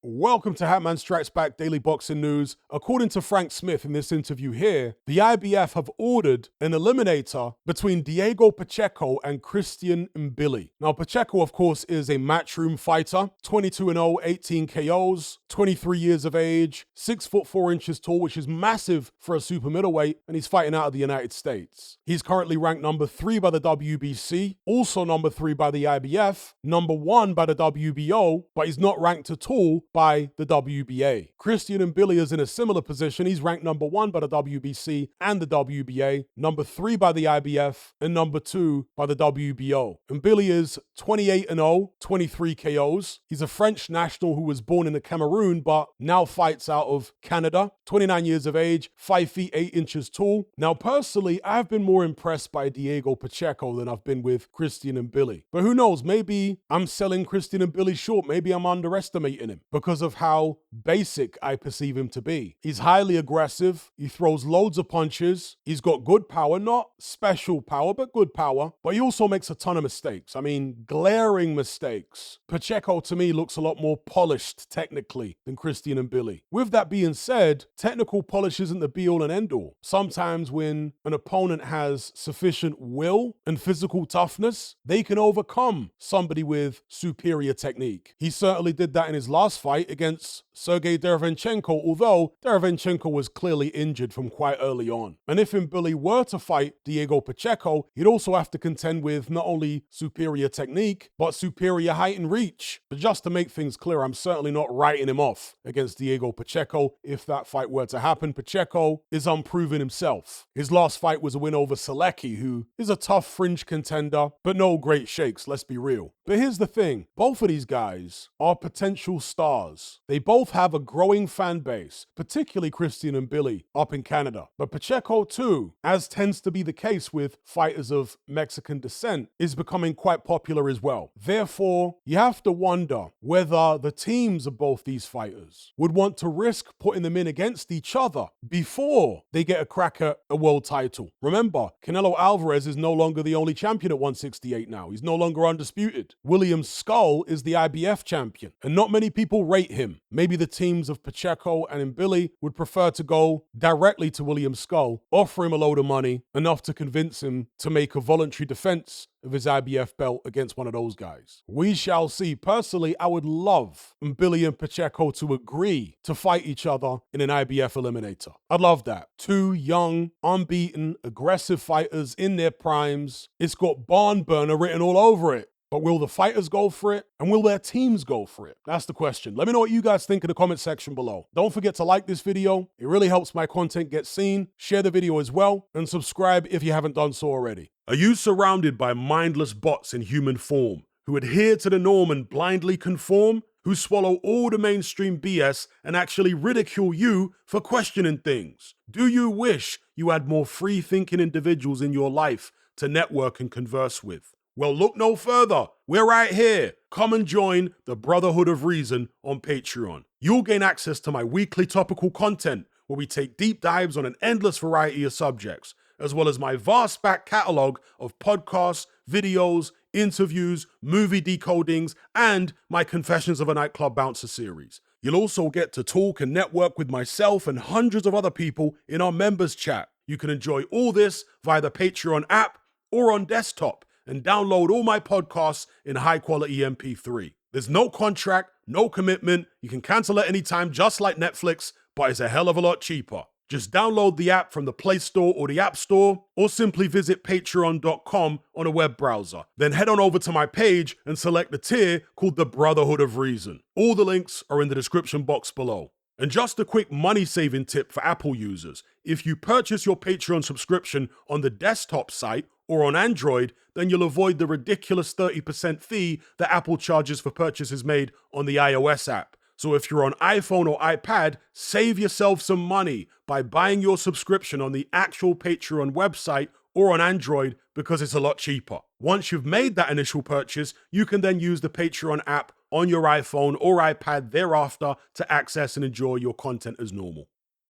Welcome to Hatman Strikes Back Daily Boxing News. According to Frank Smith in this interview here, the IBF have ordered an eliminator between Diego Pacheco and Christian Mbilli. Now, Pacheco, of course, is a matchroom fighter, 22-0, 18 KOs, 23 years of age, 6 foot 4 inches tall, which is massive for a super middleweight, and he's fighting out of the United States. He's currently ranked number 3 by the WBC, also number 3 by the IBF, number 1 by the WBO, but he's not ranked at all by the WBA. Christian Mbilli is in a similar position. He's ranked number 1 by the WBC and the WBA, number 3 by the IBF, and number 2 by the WBO. Mbilli is 28-0, 23 KOs. He's a French national who was born in the Cameroon, but now fights out of Canada, 29 years of age, 5 feet 8 inches tall. Now, personally, I've been more impressed by Diego Pacheco than I've been with Christian Mbilli. But who knows, maybe I'm selling Christian Mbilli short. Maybe I'm underestimating him because of how basic I perceive him to be. He's highly aggressive. He throws loads of punches. He's got good power, not special power, but good power. But he also makes a ton of mistakes. I mean, glaring mistakes. Pacheco, to me, looks a lot more polished technically than Christian Mbilli. With that being said, technical polish isn't the be-all and end-all. Sometimes when an opponent has sufficient will and physical toughness, they can overcome somebody with superior technique. He certainly did that in his last fight against Sergey Derevyanchenko, although Derevyanchenko was clearly injured from quite early on. And if Mbilli were to fight Diego Pacheco, he'd also have to contend with not only superior technique, but superior height and reach. But just to make things clear, I'm certainly not writing him off against Diego Pacheco. If that fight were to happen, Pacheco is unproven himself. His last fight was a win over Selecki, who is a tough fringe contender, but no great shakes, let's be real. But here's the thing, both of these guys are potential stars. They both have a growing fan base, particularly Christian Mbilli up in Canada. But Pacheco too, as tends to be the case with fighters of Mexican descent, is becoming quite popular as well. Therefore, you have to wonder whether the teams of both these fighters would want to risk putting them in against each other before they get a crack at a world title. Remember, Canelo Alvarez is no longer the only champion at 168 now. He's no longer undisputed. William Skull is the IBF champion, and not many people rate him. Maybe the teams of Pacheco and Mbilli would prefer to go directly to William Skull, offer him a load of money, enough to convince him to make a voluntary defense of his IBF belt against one of those guys. We shall see. Personally, I would love Mbilli and Pacheco to agree to fight each other in an IBF eliminator. I'd love that. Two young, unbeaten, aggressive fighters in their primes. It's got barn burner written all over it. But will the fighters go for it? And will their teams go for it? That's the question. Let me know what you guys think in the comment section below. Don't forget to like this video. It really helps my content get seen. Share the video as well. And subscribe if you haven't done so already. Are you surrounded by mindless bots in human form who adhere to the norm and blindly conform? Who swallow all the mainstream BS and actually ridicule you for questioning things? Do you wish you had more free-thinking individuals in your life to network and converse with? Well, look no further. We're right here. Come and join the Brotherhood of Reason on Patreon. You'll gain access to my weekly topical content where we take deep dives on an endless variety of subjects, as well as my vast back catalogue of podcasts, videos, interviews, movie decodings, and my Confessions of a Nightclub Bouncer series. You'll also get to talk and network with myself and hundreds of other people in our members chat. You can enjoy all this via the Patreon app or on desktop, and download all my podcasts in high-quality MP3. There's no contract, no commitment. You can cancel at any time, just like Netflix, but it's a hell of a lot cheaper. Just download the app from the Play Store or the App Store, or simply visit patreon.com on a web browser. Then head on over to my page and select the tier called the Brotherhood of Reason. All the links are in the description box below. And just a quick money-saving tip for Apple users. If you purchase your Patreon subscription on the desktop site or on Android, then you'll avoid the ridiculous 30% fee that Apple charges for purchases made on the iOS app. So if you're on iPhone or iPad, save yourself some money by buying your subscription on the actual Patreon website or on Android because it's a lot cheaper. Once you've made that initial purchase, you can then use the Patreon app on your iPhone or iPad thereafter to access and enjoy your content as normal.